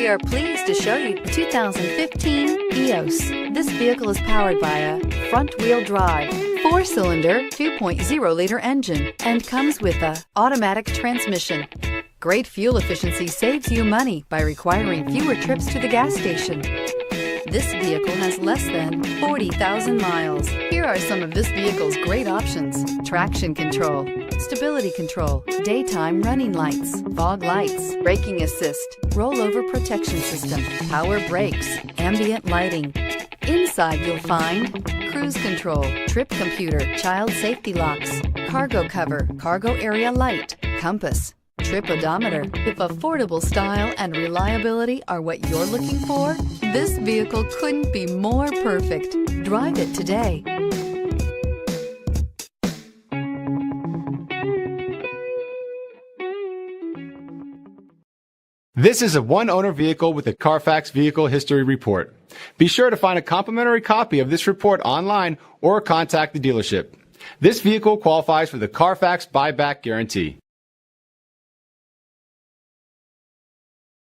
We are pleased to show you the 2015 Eos. This vehicle is powered by a front-wheel drive, 4-cylinder, 2.0-liter engine, and comes with a automatic transmission. Great fuel efficiency saves you money by requiring fewer trips to the gas station. This vehicle has less than 40,000 miles. Here are some of this vehicle's great options: traction control, stability control, daytime running lights, fog lights, braking assist, rollover protection system, power brakes, ambient lighting. Inside you'll find cruise control, trip computer, child safety locks, cargo cover, cargo area light, compass, trip odometer. If affordable style and reliability are what you're looking for, this vehicle couldn't be more perfect. Drive it today. This is a one-owner vehicle with a Carfax Vehicle History Report. Be sure to find a complimentary copy of this report online or contact the dealership. This vehicle qualifies for the Carfax Buyback Guarantee.